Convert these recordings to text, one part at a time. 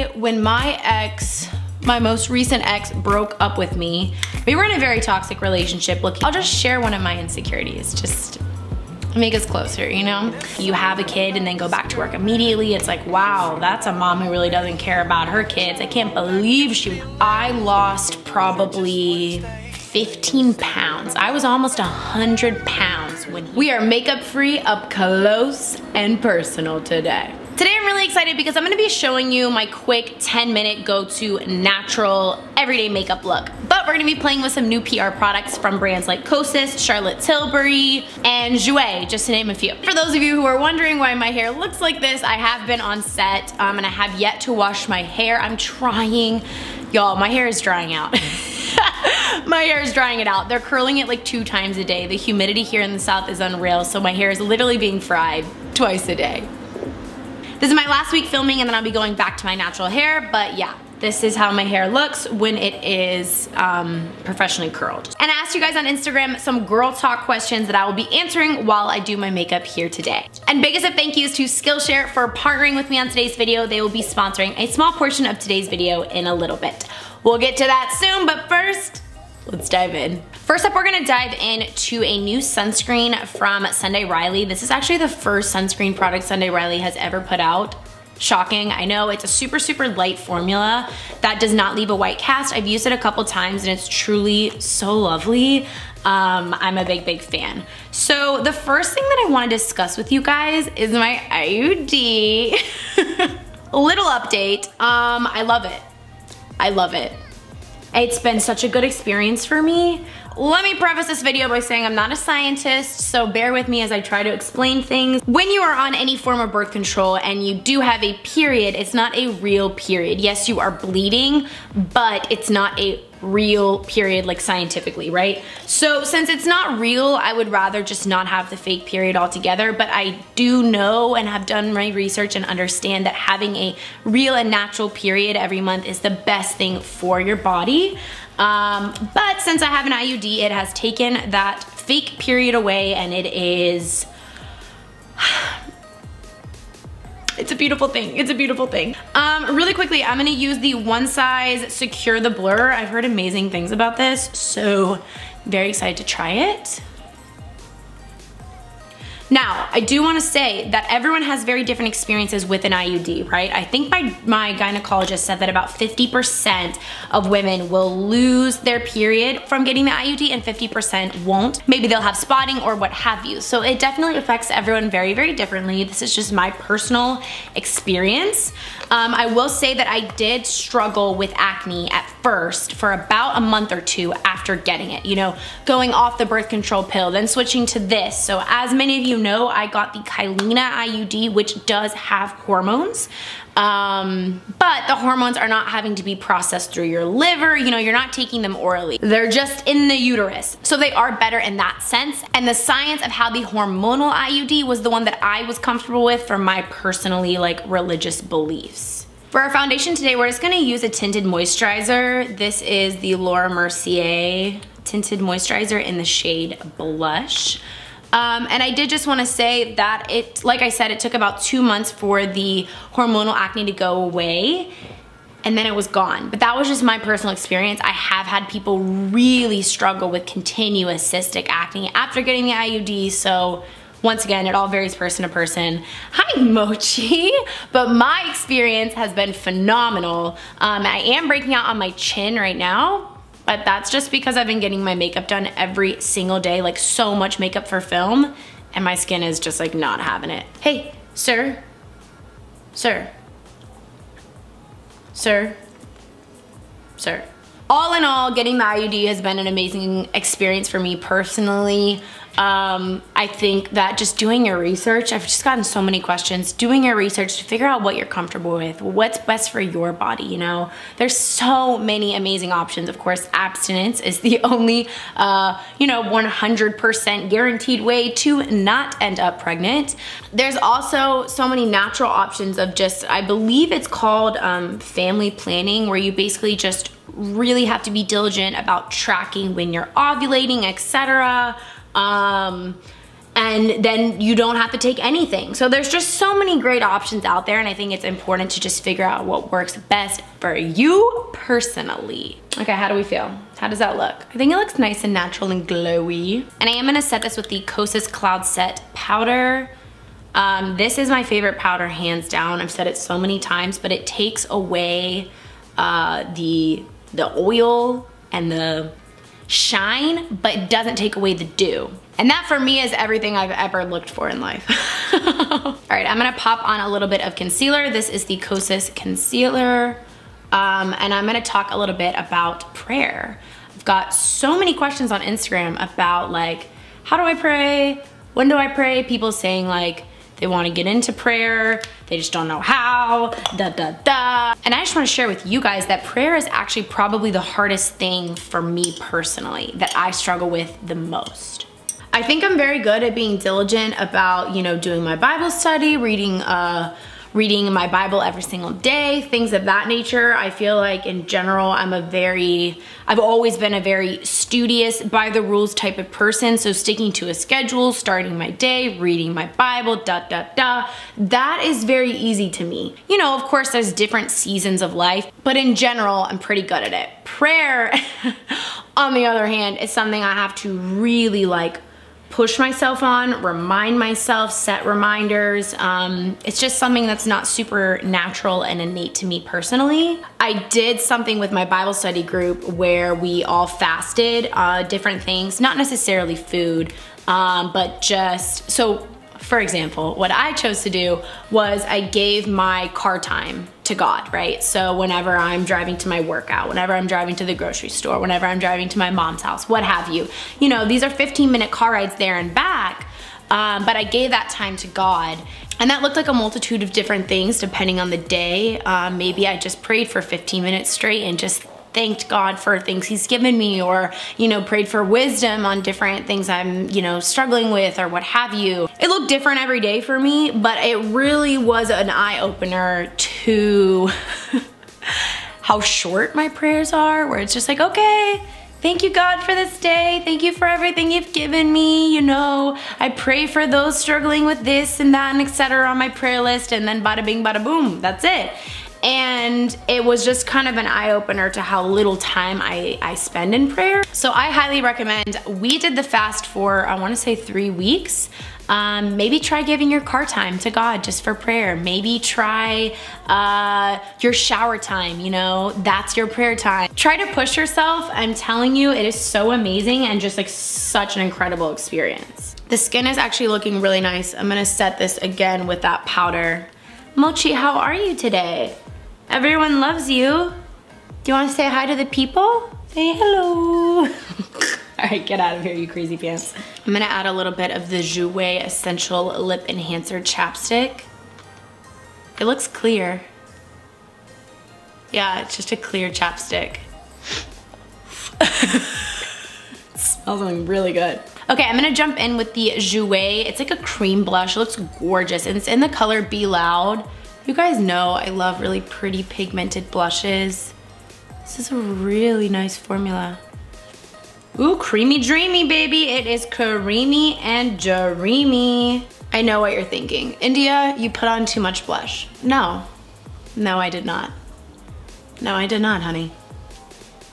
say when my most recent ex broke up with me, we were in a very toxic relationship. Look, I'll just share one of my insecurities, just make us closer, you know? You have a kid and then go back to work immediately. It's like, wow, that's a mom who really doesn't care about her kids. I can't believe I lost probably 15 pounds. I was almost 100 pounds when we are makeup free, up close and personal today. Today I'm really excited because I'm gonna be showing you my quick 10-minute go-to natural everyday makeup look. But we're gonna be playing with some new PR products from brands like Cosus, Charlotte Tilbury, and Jouer, just to name a few. For those of you who are wondering why my hair looks like this, I have been on set and I have yet to wash my hair. I'm trying. Y'all, my hair is drying out. My hair is drying it out. They're curling it like 2 times a day. The humidity here in the South is unreal, so my hair is literally being fried twice a day. This is my last week filming and then I'll be going back to my natural hair, but yeah, this is how my hair looks when it is professionally curled. And I asked you guys on Instagram some girl talk questions that I will be answering while I do my makeup here today. And biggest of thank yous to Skillshare for partnering with me on today's video. They will be sponsoring a small portion of today's video in a little bit. We'll get to that soon, but first, let's dive in. First up, we're gonna dive into a new sunscreen from Sunday Riley. This is actually the first sunscreen product Sunday Riley has ever put out. Shocking, I know. It's a super, super light formula that does not leave a white cast. I've used it a couple times and it's truly so lovely. I'm a big, big fan. So the first thing that I wanna discuss with you guys is my IUD. A little update, I love it. I love it. It's been such a good experience for me. Let me preface this video by saying I'm not a scientist, so bear with me as I try to explain things. When you are on any form of birth control and you do have a period, it's not a real period. Yes, you are bleeding, but it's not a real period like scientifically, right? So since it's not real, I would rather just not have the fake period altogether, but I do know and have done my research and understand that having a real and natural period every month is the best thing for your body. But since I have an IUD, it has taken that fake period away and it is, it's a beautiful thing. It's a beautiful thing. Really quickly, I'm gonna use the One Size Secure the Blur. I've heard amazing things about this, so very excited to try it. Now, I do want to say that everyone has very different experiences with an IUD, right? I think my gynecologist said that about 50% of women will lose their period from getting the IUD and 50% won't. Maybe they'll have spotting or what have you. So it definitely affects everyone very, very differently. This is just my personal experience. I will say that I did struggle with acne at first for about a month or 2 after getting it. You know, going off the birth control pill, then switching to this. So as many of you know, I got the Kylina IUD, which does have hormones. But the hormones are not having to be processed through your liver. You know, you're not taking them orally. They're just in the uterus. So they are better in that sense. And the science of how the hormonal IUD was the one that I was comfortable with for my personally like religious beliefs. For our foundation today, we're just gonna use a tinted moisturizer. This is the Laura Mercier tinted moisturizer in the shade Blush. And I did just want to say that it, like I said, it took about 2 months for the hormonal acne to go away and then it was gone. But that was just my personal experience. I have had people really struggle with continuous cystic acne after getting the IUD, so once again, it all varies person to person. Hi, Mochi. But my experience has been phenomenal. I am breaking out on my chin right now, but that's just because I've been getting my makeup done every single day, like so much makeup for film, and my skin is just like not having it. Hey, sir, sir, sir, sir. All in all, getting the IUD has been an amazing experience for me personally. I think that just doing your research, I've just gotten so many questions, doing your research to figure out what you're comfortable with, what's best for your body, you know? There's so many amazing options. Of course, abstinence is the only, you know, 100% guaranteed way to not end up pregnant. There's also so many natural options of just, I believe it's called family planning, where you basically just really have to be diligent about tracking when you're ovulating, etc. and then you don't have to take anything. So there's just so many great options out there, and I think it's important to just figure out what works best for you personally. Okay, how do we feel? How does that look? I think it looks nice and natural and glowy. And I am gonna set this with the Cosus Cloud Set powder. This is my favorite powder, hands down. I've said it so many times, but it takes away the oil and the shine, but it doesn't take away the dew. And that for me is everything I've ever looked for in life. All right, I'm gonna pop on a little bit of concealer. This is the Cosus Concealer. And I'm gonna talk a little bit about prayer. I've got so many questions on Instagram about like, how do I pray? When do I pray? People saying like, they wanna get into prayer, they just don't know how, da da da. And I just wanna share with you guys that prayer is actually probably the hardest thing for me personally, that I struggle with the most. I think I'm very good at being diligent about, you know, doing my Bible study, reading my Bible every single day, things of that nature. I feel like in general, I've always been a very studious, by the rules type of person. So sticking to a schedule, starting my day, reading my Bible, that is very easy to me. You know, of course there's different seasons of life, but in general, I'm pretty good at it. Prayer, on the other hand, is something I have to really like push myself on, remind myself, set reminders. It's just something that's not super natural and innate to me personally. I did something with my Bible study group where we all fasted different things, not necessarily food, but just, so for example, what I chose to do was I gave my car time to God, right? So whenever I'm driving to my workout, whenever I'm driving to the grocery store, whenever I'm driving to my mom's house, what have you. You know, these are 15-minute car rides there and back, but I gave that time to God. And that looked like a multitude of different things depending on the day. Maybe I just prayed for 15 minutes straight and just thanked God for things he's given me, or, you know, prayed for wisdom on different things I'm, you know, struggling with or what have you. It looked different every day for me, but it really was an eye-opener to how short my prayers are, where it's just like, okay, thank you God for this day. Thank you for everything you've given me. You know, I pray for those struggling with this and that and etc. on my prayer list, and then bada bing, bada boom, that's it. And it was just kind of an eye-opener to how little time I spend in prayer. So I highly recommend, we did the fast for, I wanna say 3 weeks. Maybe try giving your car time to God just for prayer. Maybe try your shower time, you know, that's your prayer time. Try to push yourself. I'm telling you, it is so amazing and just like such an incredible experience. The skin is actually looking really nice. I'm gonna set this again with that powder. Mochi, how are you today? Everyone loves you. Do you want to say hi to the people? Say hello. All right, get out of here, you crazy pants. I'm gonna add a little bit of the Jouer Essential Lip Enhancer Chapstick. It looks clear. Yeah, it's just a clear chapstick. It smells really good. Okay, I'm gonna jump in with the Jouer. It's like a cream blush, it looks gorgeous, and it's in the color Be Loud. You guys know I love really pretty pigmented blushes. This is a really nice formula. Ooh, creamy dreamy, baby. It is creamy and dreamy. I know what you're thinking. India, you put on too much blush. No, no I did not. No, I did not, honey.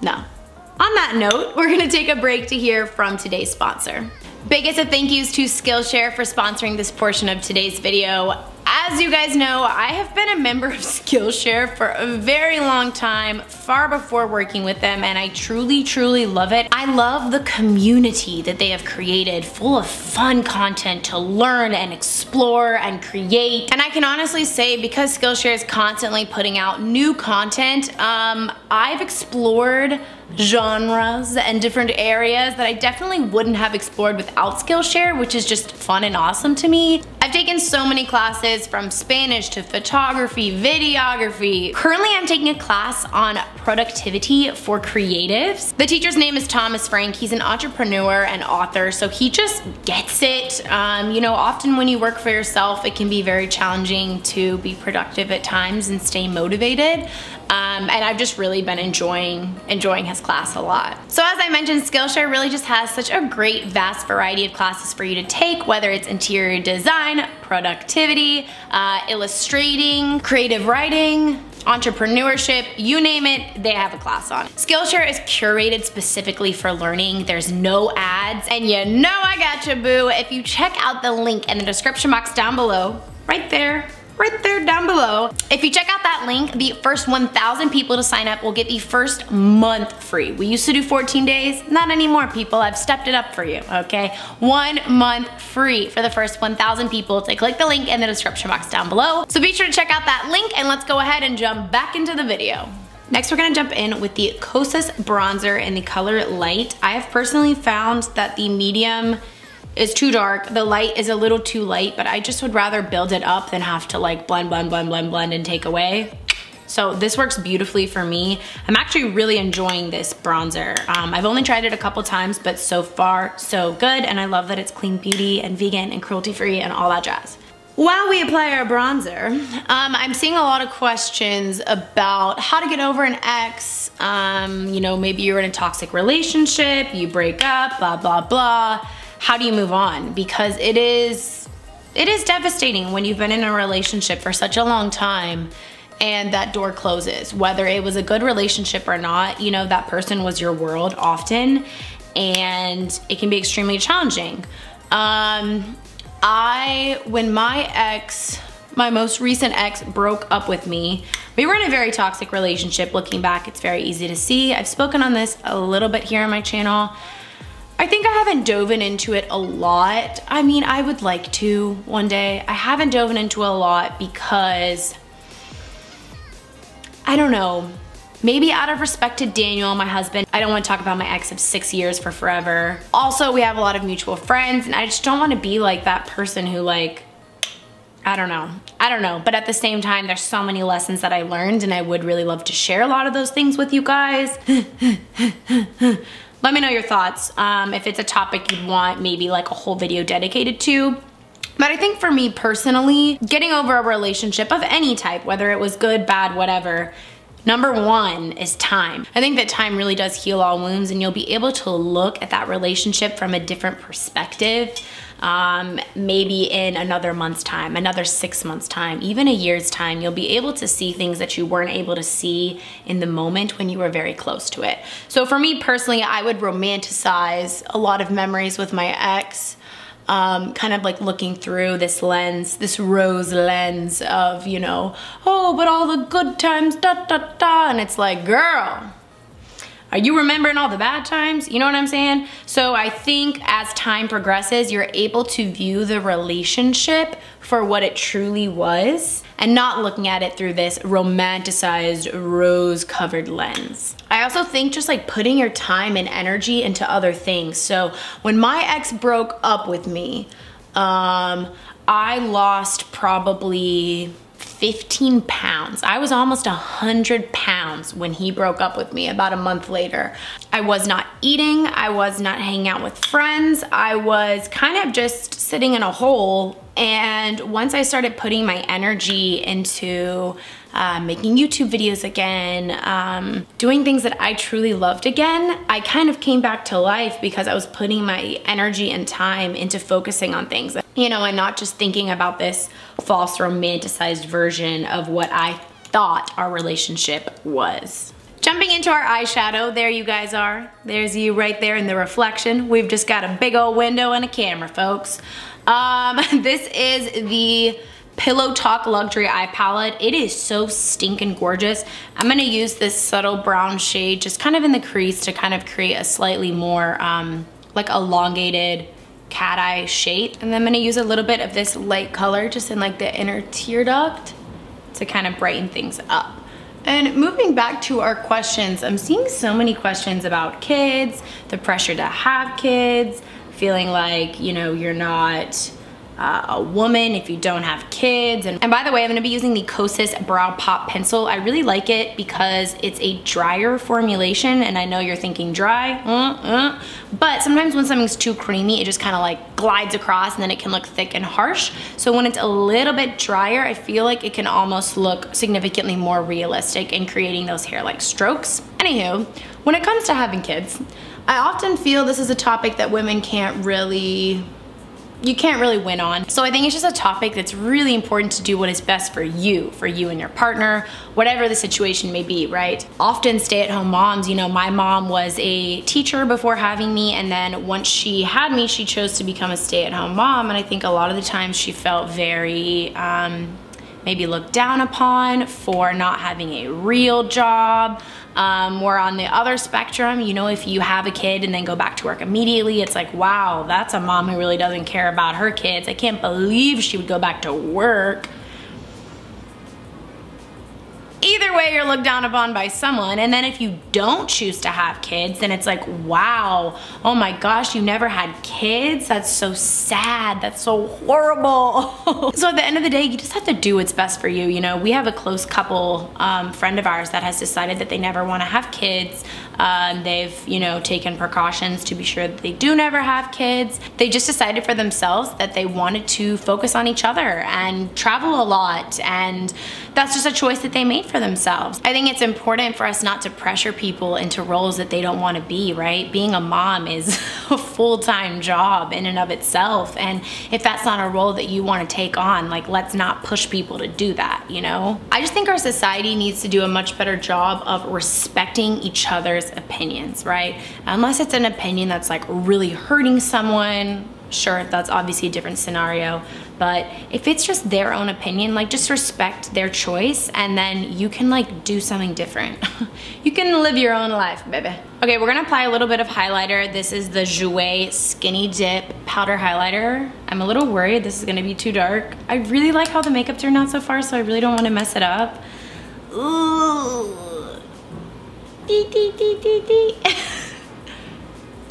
No. On that note, we're gonna take a break to hear from today's sponsor. Biggest of thank yous to Skillshare for sponsoring this portion of today's video. As you guys know, I have been a member of Skillshare for a very long time, far before working with them, and I truly, truly love it. I love the community that they have created, full of fun content to learn and explore and create. And I can honestly say, because Skillshare is constantly putting out new content, I've explored genres and different areas that I definitely wouldn't have explored without Skillshare, which is just fun and awesome to me. I've taken so many classes, from Spanish to photography, videography. Currently, I'm taking a class on productivity for creatives. The teacher's name is Thomas Frank. He's an entrepreneur and author, so he just gets it. You know, often when you work for yourself, it can be very challenging to be productive at times and stay motivated. And I've just really been enjoying his class a lot. So as I mentioned, Skillshare really just has such a great vast variety of classes for you to take, whether it's interior design, productivity, illustrating, creative writing, entrepreneurship, you name it, they have a class on. Skillshare is curated specifically for learning. There's no ads, and you know I gotcha, boo. If you check out the link in the description box down below, right there down below. If you check out that link, the first 1,000 people to sign up will get the first month free. We used to do 14 days, not anymore, people. I've stepped it up for you, okay? 1 month free for the first 1,000 people to click the link in the description box down below. So be sure to check out that link, and let's go ahead and jump back into the video. Next, we're gonna jump in with the Cosus Bronzer in the color Light. I have personally found that the medium is too dark. The light is a little too light, but I just would rather build it up than have to like blend and take away. So this works beautifully for me. I'm actually really enjoying this bronzer. I've only tried it a couple times, but so far so good. And I love that it's clean beauty and vegan and cruelty free and all that jazz. While we apply our bronzer, I'm seeing a lot of questions about how to get over an ex. You know, maybe you're in a toxic relationship, you break up, blah, blah, blah. How do you move on? Because it is devastating when you've been in a relationship for such a long time and that door closes. Whether it was a good relationship or not, you know, that person was your world often, and it can be extremely challenging. When my most recent ex broke up with me, we were in a very toxic relationship. Looking back, it's very easy to see. I've spoken on this a little bit here on my channel. I think I haven't dove into it a lot. I mean, I would like to one day. I haven't dove into a lot because, I don't know, maybe out of respect to Daniel, my husband, I don't want to talk about my ex of 6 years for forever. Also, we have a lot of mutual friends, and I just don't want to be like that person who like, I don't know. But at the same time, there's so many lessons that I learned, and I would really love to share a lot of those things with you guys. Let me know your thoughts, if it's a topic you'd want maybe like a whole video dedicated to. But I think for me personally, getting over a relationship of any type, whether it was good, bad, whatever, number one is time. I think that time really does heal all wounds, and you'll be able to look at that relationship from a different perspective. Maybe in another month's time, another 6 months' time, even a year's time, you'll be able to see things that you weren't able to see in the moment when you were very close to it. So for me personally, I would romanticize a lot of memories with my ex, kind of like looking through this lens, this rose lens of, you know, oh, but all the good times, da, da, da. And it's like, girl, are you remembering all the bad times? You know what I'm saying? So I think as time progresses, you're able to view the relationship for what it truly was and not looking at it through this romanticized rose-covered lens. I also think just like putting your time and energy into other things. So when my ex broke up with me, I lost probably 15 pounds. I was almost 100 pounds when he broke up with me about a month later. I was not eating, I was not hanging out with friends, I was kind of just sitting in a hole. And once I started putting my energy into making YouTube videos again, doing things that I truly loved again, I kind of came back to life because I was putting my energy and time into focusing on things, you know, and not just thinking about this false romanticized version of what I thought our relationship was. Jumping into our eyeshadow, there you guys are. There's you right there in the reflection. We've just got a big old window and a camera, folks. This is the Pillow Talk Luxury Eye Palette. It is so stinking gorgeous. I'm gonna use this subtle brown shade just kind of in the crease to kind of create a slightly more like elongated cat eye shape. And then I'm gonna use a little bit of this light color just in like the inner tear duct to kind of brighten things up. And moving back to our questions, I'm seeing so many questions about kids, the pressure to have kids, feeling like, you know, you're not a woman, if you don't have kids. And by the way, I'm gonna be using the Cosus Brow Pop Pencil. I really like it because it's a drier formulation, and I know you're thinking dry, but sometimes when something's too creamy, it just kind of like glides across and then it can look thick and harsh. So when it's a little bit drier, I feel like it can almost look significantly more realistic in creating those hair-like strokes. Anywho, when it comes to having kids, I often feel this is a topic that women can't really win on. So I think it's just a topic that's really important to do what is best for you and your partner, whatever the situation may be, right? Often stay-at-home moms, you know, my mom was a teacher before having me, and then once she had me, she chose to become a stay-at-home mom, and I think a lot of the times she felt very maybe looked down upon for not having a real job. Where on the other spectrum, you know, if you have a kid and then go back to work immediately, it's like, wow, that's a mom who really doesn't care about her kids. I can't believe she would go back to work. Either way, you're looked down upon by someone. And then if you don't choose to have kids, then it's like, wow, oh my gosh, you never had kids? That's so sad. That's so horrible. So at the end of the day, you just have to do what's best for you. You know, we have a close couple friend of ours that has decided that they never want to have kids. They've, you know, taken precautions to be sure that they do never have kids. They just decided for themselves that they wanted to focus on each other and travel a lot, and that's just a choice that they made for themselves. I think it's important for us not to pressure people into roles that they don't want to be, right? Being a mom is a full-time job in and of itself, and if that's not a role that you want to take on, like, let's not push people to do that, you know? I just think our society needs to do a much better job of respecting each other's opinions, right? Unless it's an opinion that's like really hurting someone, sure, that's obviously a different scenario. But if it's just their own opinion, like, just respect their choice, and then you can like do something different. You can live your own life, baby. Okay, we're gonna apply a little bit of highlighter. This is the Jouer Skinny Dip Powder Highlighter. I'm a little worried this is gonna be too dark. I really like how the makeup turned out so far, so I really don't wanna mess it up. Ooh.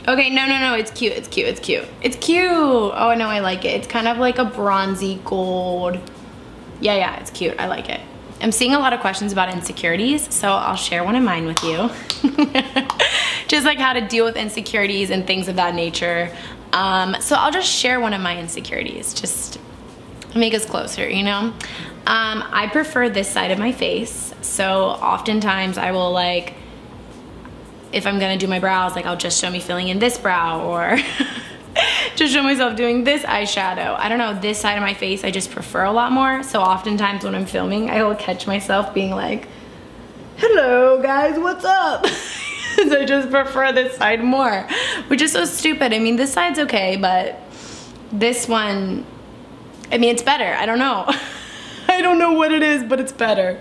Okay, no, it's cute, it's cute, it's cute. It's cute. Oh, no, I like it. It's kind of like a bronzy gold. Yeah, it's cute, I like it. I'm seeing a lot of questions about insecurities, so I'll share one of mine with you. Just like how to deal with insecurities and things of that nature. So I'll just share one of my insecurities, just to make us closer, you know? I prefer this side of my face, so oftentimes I will like, if I'm gonna do my brows, like, I'll just show me filling in this brow, or just show myself doing this eyeshadow. I don't know, this side of my face I just prefer a lot more, so oftentimes when I'm filming, I will catch myself being like, hello guys, what's up? So I just prefer this side more, which is so stupid. I mean, this side's okay, but this one, I mean, it's better, I don't know. I don't know what it is, but it's better.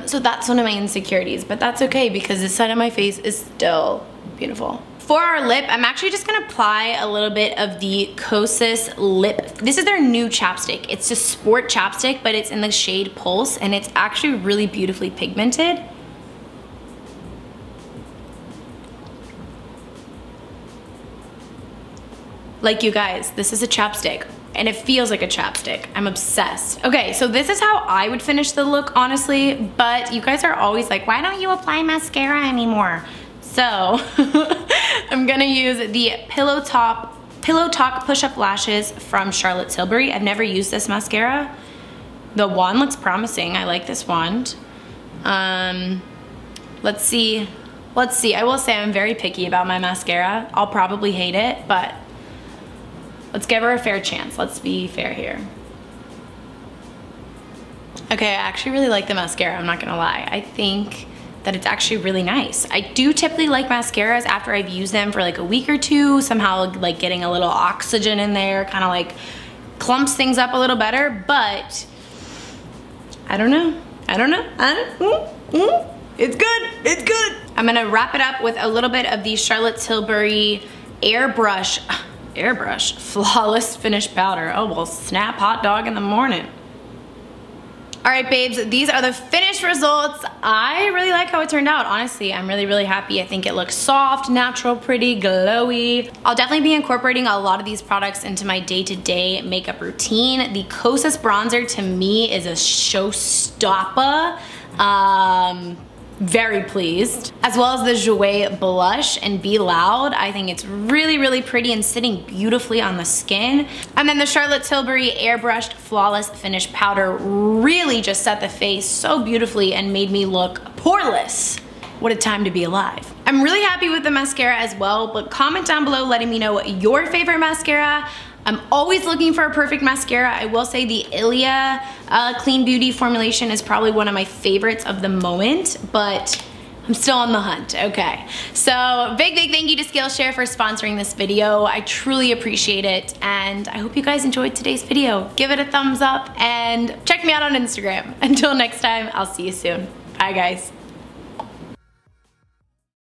So that's one of my insecurities, but that's okay because this side of my face is still beautiful. For our lip, I'm actually just gonna apply a little bit of the Cosus lip. This is their new chapstick. It's a sport chapstick, but it's in the shade Pulse, and it's actually really beautifully pigmented. Like, you guys, this is a chapstick. And it feels like a chapstick. I'm obsessed. Okay, so this is how I would finish the look, honestly, but you guys are always like, why don't you apply mascara anymore? So I'm gonna use the Pillow Talk Push-Up Lashes from Charlotte Tilbury. I've never used this mascara. The wand looks promising. I like this wand. Let's see. I will say I'm very picky about my mascara. I'll probably hate it, but let's give her a fair chance. Let's be fair here. Okay, I actually really like the mascara, I'm not gonna lie. I think that it's actually really nice. I do typically like mascaras after I've used them for like a week or two. Somehow like getting a little oxygen in there kind of like clumps things up a little better, but I don't know. It's good. I'm gonna wrap it up with a little bit of the Charlotte Tilbury Airbrush Flawless Finish Powder. Oh, well, snap hot dog in the morning. All right, babes, these are the finished results. I really like how it turned out, honestly. I'm really, really happy. I think it looks soft, natural, pretty, glowy. I'll definitely be incorporating a lot of these products into my day-to-day makeup routine. The Cosus Bronzer, to me, is a showstopper. Very pleased. As well as the Jouer blush and Be Loud. I think it's really, really pretty and sitting beautifully on the skin. And then the Charlotte Tilbury Airbrushed Flawless Finish Powder really just set the face so beautifully and made me look poreless. What a time to be alive. I'm really happy with the mascara as well, but comment down below letting me know your favorite mascara. I'm always looking for a perfect mascara. I will say the Ilia Clean Beauty formulation is probably one of my favorites of the moment, but I'm still on the hunt, okay. So big thank you to Skillshare for sponsoring this video. I truly appreciate it, and I hope you guys enjoyed today's video. Give it a thumbs up and check me out on Instagram. Until next time, I'll see you soon. Bye guys.